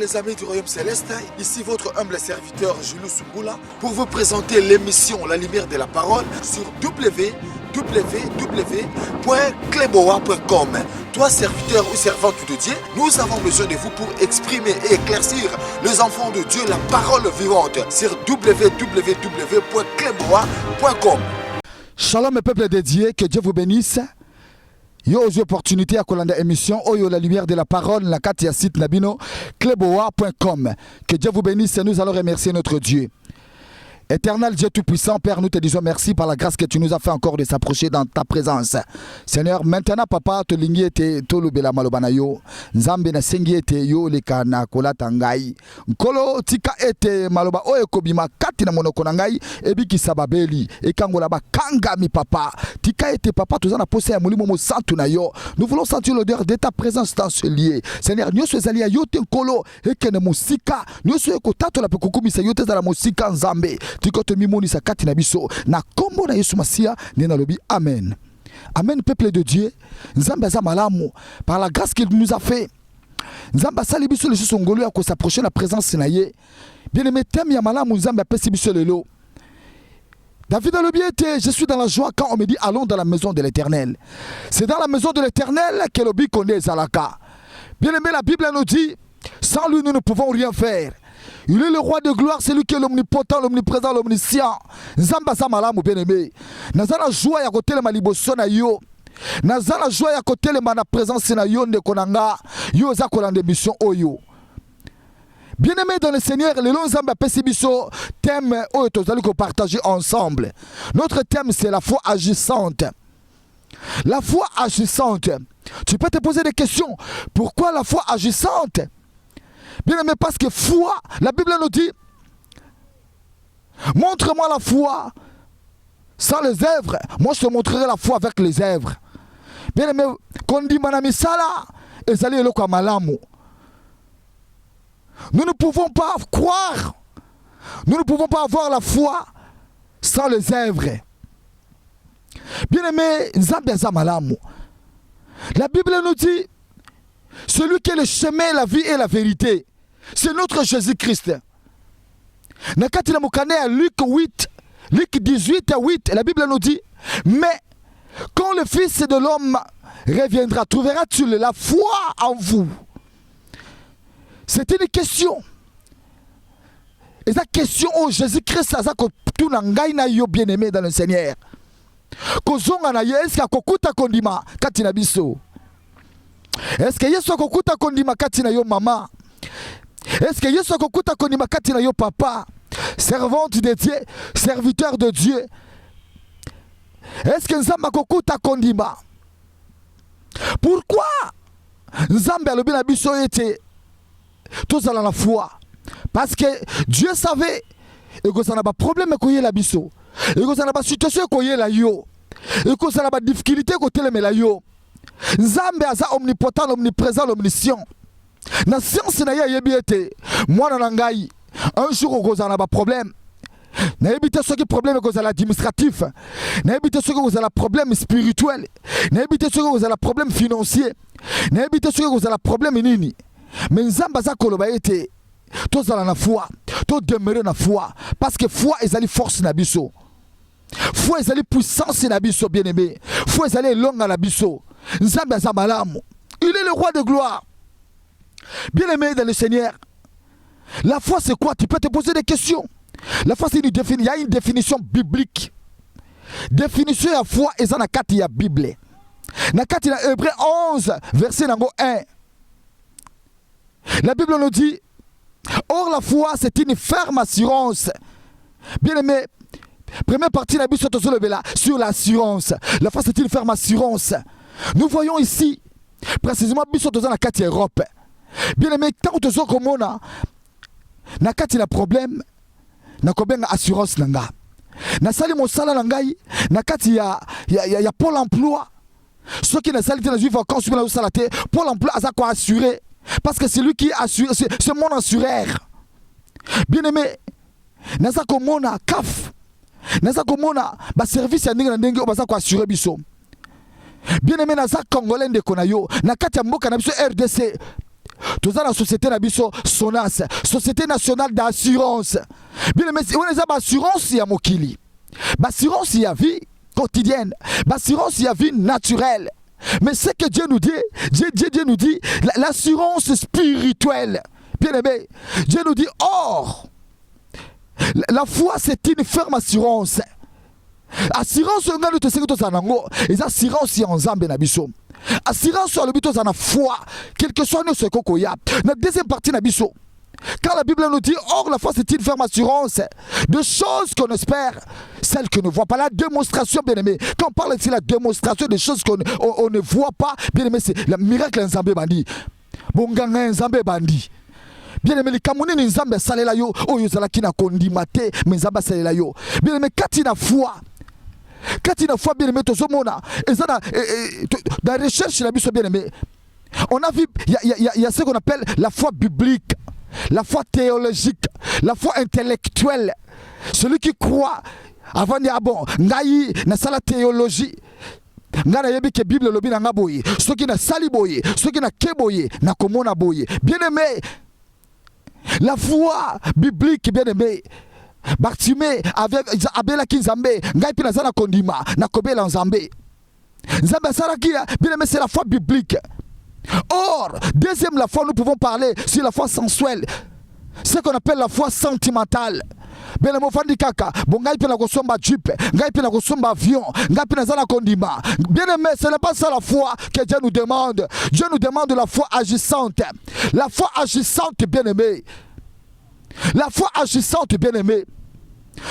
les amis du Royaume Céleste, ici votre humble serviteur Jules Sungula pour vous présenter l'émission La Lumière de la Parole sur www.kleboa.com. Toi serviteur ou servante de Dieu, nous avons besoin de vous pour exprimer et éclaircir les enfants de Dieu la parole vivante sur www.kleboa.com. Shalom peuple de Dieu, que Dieu vous bénisse. Yo aux opportunités à Kolanda émission Oyo la lumière de la parole la carte ya site nabino kleboa.com. Que Dieu vous bénisse et nous allons remercier notre Dieu. Éternel Dieu Tout-Puissant, Père, nous te disons merci par la grâce que tu nous as fait encore de s'approcher dans ta présence. Seigneur, maintenant, Papa, te lingi ete to lubela malobana yo, nzambe na sengi ete yo leka na kolata ngai. Nkolo tika ete maloba oye kobima kati na monoko na ngai, ebiki sababeli, ekangola ba kanga mi papa. Tika ete papa, tous en a posé à molimo mo santu na yo. Nous voulons sentir l'odeur de ta présence dans ce lieu. Seigneur, nous sommes allés à yote nkolo, ekene musika, nous sommes kotato la pekukumisa yote za la musika nzambe. Tikote mimoni sa kati na biso na kombo na Yesu Masia nena lobi amen. Amen peuple de Dieu. Nzambe za malamu par la grâce qu'il nous a fait. Nzambe sali biso le songolo ya ko s'approcher la présence na ye. Bien aimé thème ya malamu nzambe pesi biso lelo. David a le bien été, je suis dans la joie quand on me dit allons dans la maison de l'Éternel. C'est dans la maison de l'Éternel que le bi connaît Zalaka. Bien aimé la Bible nous dit sans lui nous ne pouvons rien faire. Il est le roi de gloire, c'est lui qui est l'omnipotent, l'omniprésent, l'omniscient. Nzamba sa malamu bien-aimé. Nazala joie ya kote le maliboso na yo. Nazala joie ya kote le mana présence na yo nde konanga. Yo za kolande mission oyo. Bien-aimé dans le Seigneur, le long nzamba pesi biso thème oyo tozali ko partager ensemble. Notre thème c'est la foi agissante. La foi agissante. Tu peux te poser des questions. Pourquoi la foi agissante? Bien aimé, parce que foi, la Bible nous dit, montre-moi la foi sans les œuvres, moi je te montrerai la foi avec les œuvres. Bien aimé, qu'on dit manami sala, et zali eloko malamu. Nous ne pouvons pas croire, nous ne pouvons pas avoir la foi sans les œuvres. Bien aimé, nzambe za malamu. La Bible nous dit, celui qui est le chemin, la vie et la vérité, c'est notre Jésus-Christ. Nakati na mukane à Luc 8, Luc 18 à 8, la Bible nous dit, mais quand le Fils de l'homme reviendra, trouveras-tu la foi en vous? C'était une question. Et cette question, oh Jésus-Christ, ça ko tout nangai na yo bien-aimé dans le Seigneur. Kozonga na yes ka kokuta kondima kati na biso. Est-ce que Yesu akokuta kondima kati na yo mama? Est-ce que Yesu akokuta kondima kati na yo papa? Servante de Dieu, serviteur de Dieu. Est-ce que Nzamba akokuta kondima? Pourquoi Nzamba alobi na biso ete tozala la foi? Parce que Dieu savait et que ça n'a pas problème koye la biso. Et que ça n'a pas situation koye la yo. Et que ça n'a pas difficulté kote le la yo. Nzambe aza omnipotent, omniprésent, l'omniscient. Na science na ya yebi ete mwana na ngai un jour okozala ba problème. Na yebi te soki problème okozala administratif. Na yebi te soki okozala problème spirituel. Na yebi te soki okozala problème financier. Na yebi te soki okozala problème nini. Mais nzambe aza koloba ete tozala na foi, to demeurer na foi parce que foi ezali force na biso. Foi ezali puissance na biso bien-aimé. Foi ezali longa na biso. Nzambe aza malamu. Il est le roi de gloire. Bien-aimé dans le Seigneur, la foi c'est quoi? Tu peux te poser des questions. La foi c'est une définition. Il y a une définition biblique. Définition de la foi est dans la carte de la Bible. Dans la carte de Hébreux 11, verset 1. La Bible nous dit, or la foi c'est une ferme assurance. Bien-aimé, première partie de la Bible sur l'assurance. La foi c'est une ferme assurance. Nous voyons ici, précisément, biso dans la carte Europe. Bien aimé, tant que tu as comme on a, na carte la problème, na kobenga assurance nanga. Na sali mon sala nangai, na carte ya Pôle emploi. Ceux qui na sali na juif vacances sur la salate, Pôle emploi a quoi assurer parce que c'est lui qui assure, c'est mon assureur. Bien aimé, na sa comme on a CAF. Na sa comme on a ba service ya ndenge ndenge ba sa quoi assurer biso. Bien aimé, na sa congolais de konayo, na kati ya mboka na biso RDC. Tous dans la société nabiso SONAS, Société nationale d'assurance. Bien aimé, on les a assurance il y a mokili. Assurance il y a vie quotidienne. Assurance il y a vie naturelle. Mais ce que Dieu nous dit, Dieu nous dit l'assurance spirituelle. Bien aimé, Dieu nous dit or la foi c'est une ferme assurance. Assurance on a le testé que zanango et assurance y en Nzambe na biso. Assurance sur le but de la foi, quel que soit ce qu'on y a. La deuxième partie na biso. Car la Bible nous dit, or la foi c'est une ferme assurance de choses qu'on espère, celles que ne voit pas. La démonstration, bien aimé. Quand on parle ici de la démonstration des choses qu'on ne voit pas, bien aimé, c'est le miracle Nzambe bandi. Bonganga Nzambe bandi. Bien aimé, les Camerounais Nzambe salela yo, oyo zalaki na kondimate, mais Nzambe salela yo. Bien aimé, quand il a foi. Quand il a foi, bien aimé, tozomona, et ça dans la recherche, la Bible bien aimé, on a vu, il y a ce qu'on appelle la foi biblique, la foi théologique, la foi intellectuelle. Celui qui croit, avant de dire, ah bon, ngaï, na sala théologie, nga na yebi ke Bible lobi na nga boye, ceux qui na sali boye, ceux qui na ke boye, na komona boye. Bien aimé, la foi biblique, bien aimé, Bartimée abelaki Nzambe ngai pe nazana kondima na kobela Nzambe Nzambe saraki bien aimé c'est la foi biblique. Or deuxième la foi nous pouvons parler sur la foi sensuelle, ce qu'on appelle la foi sentimentale. Bien aimé fandi kaka bon ngai pe na kosomba jupe ngai pe na kosomba avion ngai pe nazana kondima. Bien aimé ce n'est pas ça la foi que Dieu nous demande. Dieu nous demande la foi agissante. La foi agissante bien aimé. La foi agissante, bien aimé.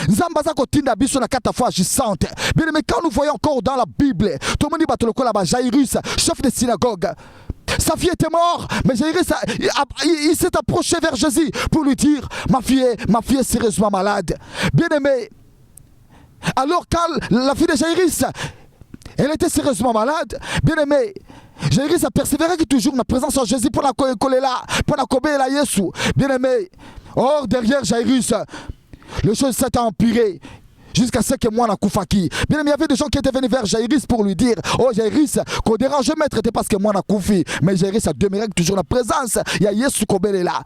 Nzambaza kotinda biso na kata foi agissante. Bien aimé, quand nous voyons encore dans la Bible, tout le monde dit batoloko là-bas, Jairus, chef de synagogue. Sa fille était morte, mais Jairus, il s'est approché vers Jésus pour lui dire, ma fille est sérieusement malade. Bien aimé. Alors quand la fille de Jairus, elle était sérieusement malade, bien aimé. Jairus a persévéré toujours dans la présence de Jésus pour la coller là, pour la coller là, Jésus. Bien aimé. Or, derrière Jairus, les choses s'étaient empirées jusqu'à ce que moi, na koufaki. Bien aimé, il y avait des gens qui étaient venus vers Jairus pour lui dire, oh Jairus, qu'on dérange maître, c'était parce que moi, na koufi. Mais Jairus a demeuré toujours dans la présence. Il y a Yesu Kobele là.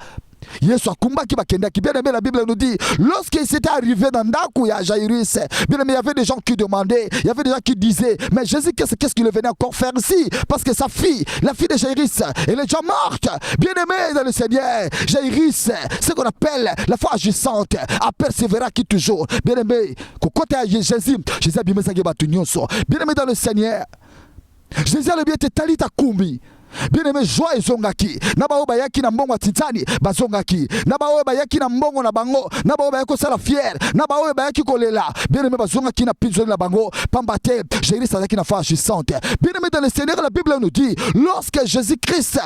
Yesu akumba ki bakenda ki. Bien aimé, la Bible nous dit, lorsqu'il s'était arrivé dans Ndakou, il y a Jairus, bien aimé, il y avait des gens qui demandaient, il y avait des gens qui disaient, mais Jésus, qu'est-ce qu'il venait encore faire ici? Parce que sa fille, la fille de Jairus, elle est déjà morte. Bien aimé dans le Seigneur, Jairus, ce qu'on appelle la foi agissante, a persévéré qui toujours. Bien aimé, côté Jésus, Jésus a bien aimé dans le Seigneur. Jésus a le bien été talita kumbi. Bien aimé, joie et zongaki. Naba oba yaki na mbongo titani bazongaki. Naba oba yaki na mbongo na bango. Naba oba yako sala fier. Naba oba yaki kolela. Bien aimé, bazongaki na pizoni na bango. Pambate, Jésus sadaki na foi agissante. Bien aimé dans le Seigneur, la Bible nous dit, lorsque Jésus-Christ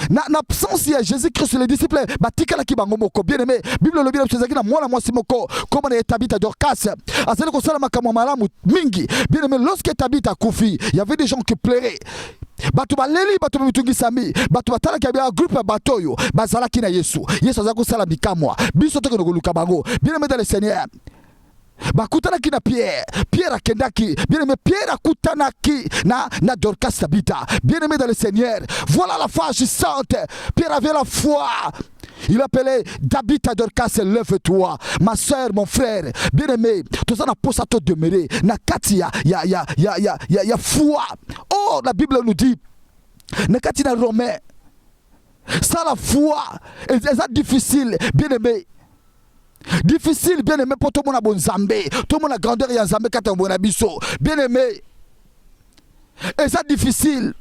n'absence ya Jésus-Christ les disciples batika la kibango moko. Bien aimé, Bible lobi na tsezaki na mwana mwasi moko comme na Tabitha Dorcas azali ko sala makambo malamu mingi. Bien aimé, lorsque Tabitha kufi, il y avait des gens qui pleuraient. Bato baleli bato mitungisami bato batala kabia groupe bato yo bazalaki na Yesu azako sala bikamwa biso toko ngoluka bango. Bien aimé dans le Seigneur, bakutanaki na Pierre akendaki. Bien aimé, Pierre akutanaki na Dorcas Tabitha. Bien aimé dans le Seigneur, voilà la foi agissante. Pierre avait la foi. Il appelait Tabitha Dorcas, lève-toi, ma soeur, mon frère. Bien aimé, tout ça n'a pas ça te demeurer. Na kati ya foi. Oh, la Bible nous dit, na kati na Romain, ça la foi, c'est difficile, bien aimé. Difficile, bien aimé, pour tout le monde a bon Zambé, tout le monde a grandeur et Zambé quand on a biso. Bien aimé, et ça difficile.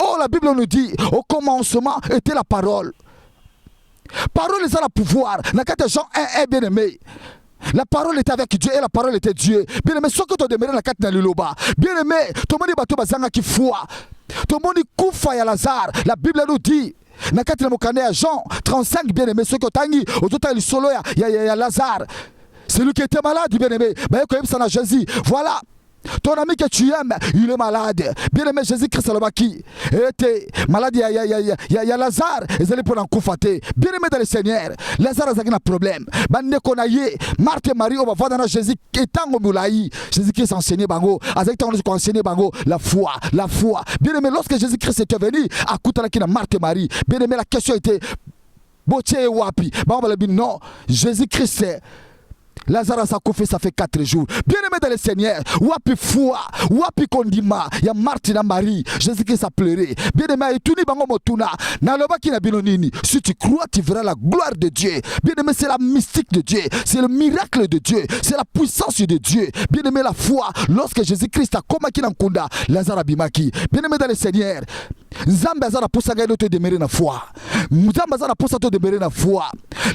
Oh, la Bible nous dit, au commencement était la parole. Parole est le pouvoir. Dans Jean 1, bien aimé. La parole était avec Dieu et la parole était Dieu. Bien aimé, ce que tu as demeuré dans la carte de l'Iloba. Bien aimé, tout le monde est bazanga qui foi. Tout le monde est koufa ya Lazare. La Bible nous dit. Na kati na mokane ya Jean 35, bien aimé, ce que tangi autota il solo ya Lazare, celui qui était malade, bien aimé, bah comme ça na Jésus. Voilà, Ton ami que tu aimes, il est malade. Bien-aimé, Jésus-Christ Salobaki était malade. Il y a Lazare, ils allaient pour en confater. Bien-aimé dans le Seigneur, Lazare a un problème. Bande konaye, Marthe et Marie, on va voir dans Jésus étant au moulaï. Jésus-Christ enseigné bango, avec ton enseigné bango, la foi. Bien-aimé, lorsque Jésus-Christ était venu, à Koutalakina Marthe et Marie, bien-aimé, la question était Botier wapi. Non, Jésus-Christ c'est Lazare a fait ça fait 4 jours. Bien-aimé dans le Seigneur, wapi foi, wapi kondima, ya Marthe et Marie, Jésus-Christ a pleuré. Bien-aimé, et tout ni bango motuna, na loba ki na binonini. Si tu crois, tu verras la gloire de Dieu. Bien-aimé, c'est la mystique de Dieu, c'est le miracle de Dieu, c'est la puissance de Dieu. Bien-aimé, la foi, lorsque Jésus-Christ a komaki na nkunda, Lazare abimaki. Bien-aimé dans le Seigneur, Nzambe azana posa gaïdo te demeurer na foi. Nzambe azana posa te demeurer na foi.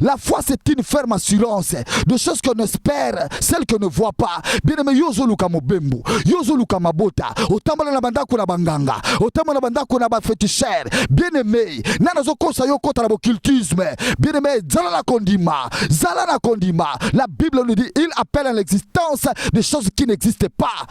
La foi c'est une ferme assurance de choses qu'on espère, celles qu'on ne voit pas. Bien-aimé, yozo luka mobembo, yozo luka mabota, otambala na bandako na banganga, otambala na bandako na ba féticheur. Bien-aimé, nana zokosa yoko ta na occultisme. Bien-aimé, zala na kondima. La Bible nous dit, il appelle à l'existence des choses qui n'existent pas.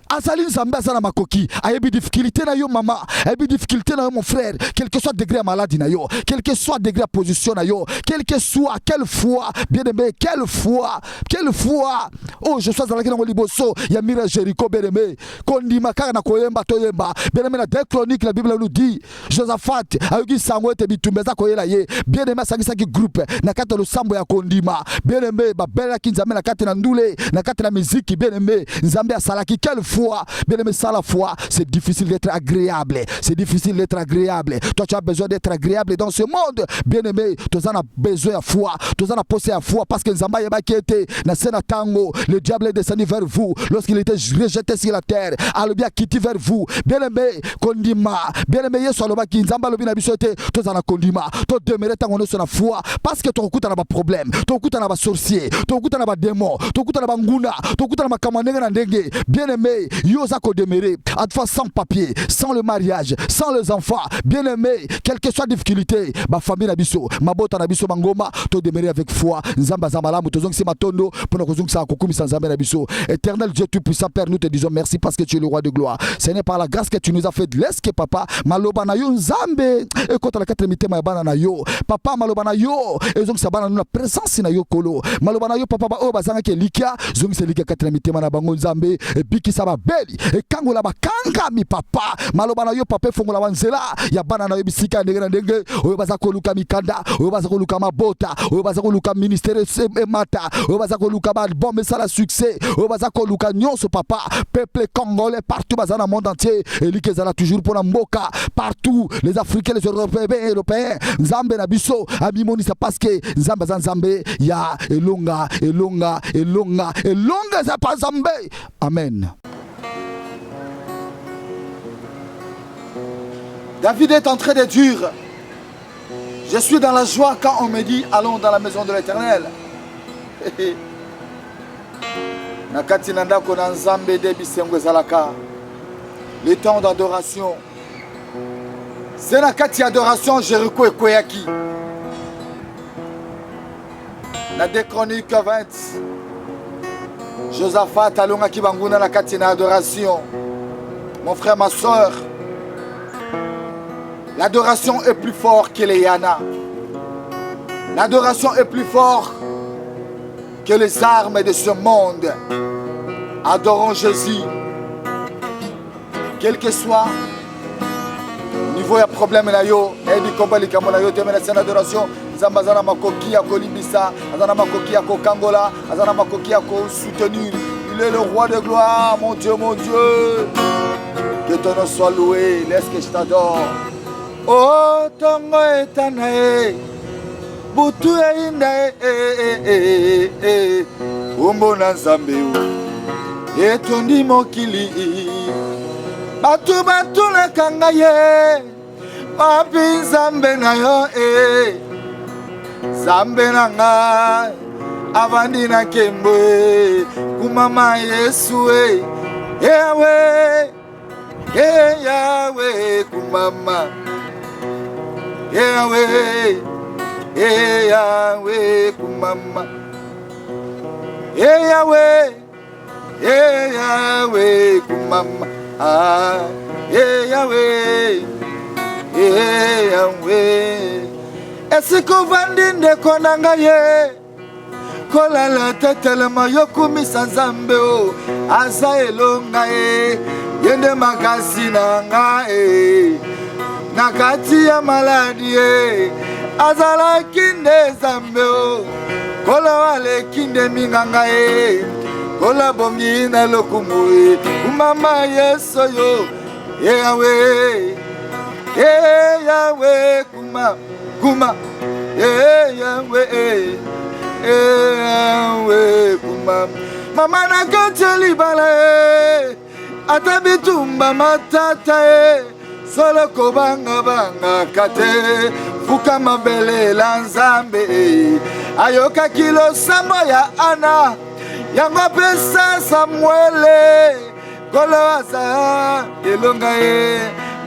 Azali Nzambe azana makoki, ayebi difficulté na yo maman, ayebi difficulté na yo mon frère, quel que soit degré à maladie na yo, quel que soit degré à position na yo, quel que soit, quelle foi, bien aimé, quelle foi, oh je suis dans la liboso, ya mira Jéricho bien aimé, kondima kaka na koyemba toyemba, bien aimé na 2 Chroniques la Bible nous dit, Josaphat, ayogi sango te bitumbeza koyela ye, bien aimé saki groupe, na kata lo sambo ya kondima, bien aimé, ba bela ki Nzambe na kata na ndule, na kata na musique, bien aimé, Nzambe asalaki quelle foi. Bien aimé, sans la foi, c'est difficile d'être agréable. Toi, tu as besoin d'être agréable dans ce monde. Bien aimé, tu as besoin de foi. Tu as posé à foi parce que Nzamba Yeba qui était dans Sena Tango, le diable est descendu vers vous lorsqu'il était rejeté sur la terre. Alobia quitté vers vous. Bien aimé, Kondima. Bien aimé, Yesu Aloba qui Nzamba Lobina Bisote, tu as Kondima. Tu demeures tango sur la foi parce que ton coup t'as pas problème. Ton coup t'as pas sorcier. Ton coup t'as pas démon. Ton coup t'as pas nguna. Ton coup t'as pas kamanenga ndenge. Bien aimé, Yosako demeurer, à fois sans papier, sans le mariage, sans les enfants, bien aimé, quelle que soit la difficulté, ma famille nabiso, ma bota nabiso mangoma, to demeurer avec foi, Nzamba Zambala, Mutozong Simatondo, pour nous que ça Kokumi sans Zambé nabiso. Éternel Dieu tout-puissant, Père, nous te disons merci parce que tu es le roi de gloire. Ce n'est par la grâce que tu nous as fait de l'est que papa, Maloba na yo Nzambe, et quand la 4e mité, ma bana na yo, papa Maloba na yo, et donc ça bana nous la présence na yo kolo, Maloba na yo, papa, oh, bazanga ke likia, zong se likia 4e mité, ma bango Nzambe, et biki ça va belle. Et quand la bakanga mi papa maloba na yo papa fongola wanzela ya bana na yo bisika ndenge ndenge oyo bazako luka mikanda oyo bazako luka mabota oyo bazako luka ministère mata oyo bazako luka ba bon message succès oyo bazako luka nyonso papa peuple congolais partout bazana monde entier et likezala toujours pour la mboka partout les africains les européens Nzambe na biso abimoni ça parce que Nzambe za Nzambe ya elonga za pa Nzambe. Amen. David est en train de dire, je suis dans la joie quand on me dit, allons dans la maison de l'Éternel. Le temps d'adoration. C'est la kati adoration Jéricho et Koyaki. La 2 Chroniques 20. Josaphat alonga kibanguna la kati na adoration. Mon frère, ma soeur. L'adoration est plus fort que les Yana. L'adoration est plus fort que les armes de ce monde. Adorons Jésus. Quel que soit le niveau de problème, il y a l'adoration. Zambazana makoki ako limbisa, azana makoki ako kangola, azana makoki ako soutenir. Il est le roi de gloire, mon Dieu, mon Dieu. Que ton nom soit loué, laisse que je t'adore. Oh, tongo etanae, butu einda umbo na Nzambe etondi mokili, batu na kanga ye, papi Nzambe na yo Nzambe na nga, avandi na kembo kumama Yesu Yahweh, Yahweh kumama. Yahweh, Yahweh kumama. Yahweh, Yahweh kumama, Yahweh, Yahweh. Esiko vandinde konanga ye, kolala tetelema yokumisa nzambe o, aza elonga ye, yende makasi nanga e, nakati ya maladi e, azala kinde nzambe o, kola wale kinde minganga e, kola bongi na lokumu e, umama yeso yo, Yahweh, Yahweh kuma, kuma, Yahweh, Yahweh kuma, mama na kacheli bala atabitumba matata solo kobanga banga kate fuka mabele lanzambe ayoka kilo samo ya ana yango pesa Samuele koloasa elonga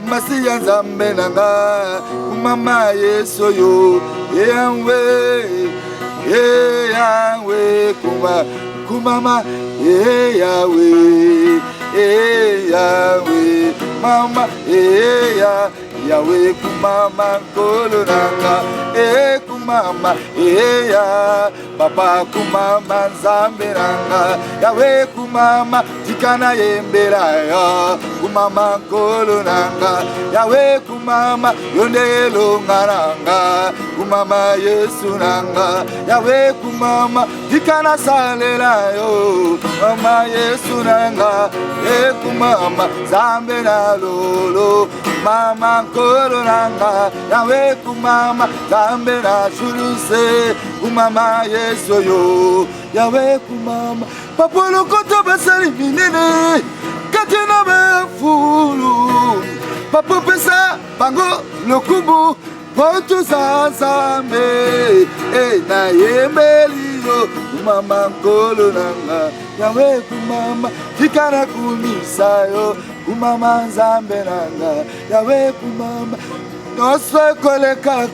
masi ya nzambe nanga mama yeso yo Yahweh, Yahweh kuma kumama Yahweh, Yahweh mama Yahweh kumama kolonanga kumama papa kumama nzambe nanga Yahweh kumama tikana yembera ya kumama kolonanga Yahweh kumama yonde longaranga kumama Yesu nanga Yahweh kumama tikana salela yo mama Yesu nanga kumama zambe na lolo mama kolonanga Yahweh kumama zambe na shuruse kumama Yesu yo Yahweh kumama papolo koto basari minene katina befulu papo pesa bango lokubu potu zanzambe na yemeli yo kumama kolonanga Yahweh kumama tikana kumisa yo kumama nzambe nanga Yahweh kumama noso koleka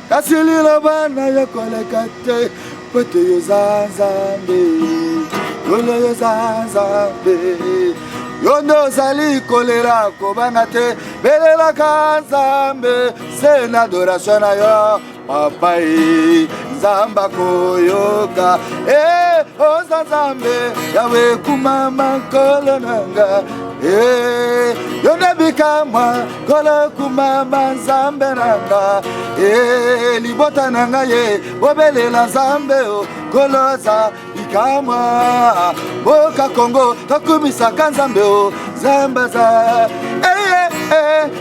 kasililo bana yo koleka te pote yo zanzambe yolo yo zanzambe yondo zali kolera kobanga te belela kanzambe sena adoration na yo papa nzamba koyoka ozanzambe Yahweh kumama kolonanga yonde bikamwa kolo kumama nzambe nanga libota nanga ye bobelela nzambe o koloza bikamwa boka Kongo tokumisaka nzambe o zambaza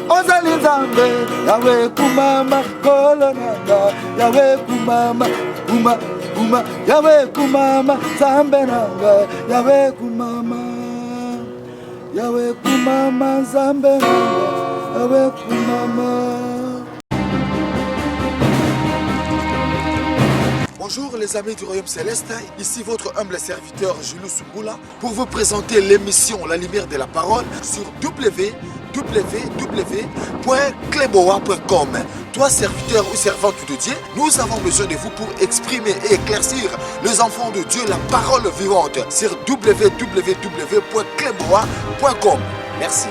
ozali nzambe Yahweh kumama kolonanga Yahweh kumama kuma Yahweh kumama nzambe nanga Yahweh kumama Yahweh kumama nzambe nanga Yahweh kumama. Bonjour les amis du Royaume Céleste, ici votre humble serviteur Julius Sungula pour vous présenter l'émission La Lumière de la Parole sur www.kleboa.com. Toi serviteur ou servante de Dieu, nous avons besoin de vous pour exprimer et éclaircir les enfants de Dieu la parole vivante sur www.kleboa.com. Merci.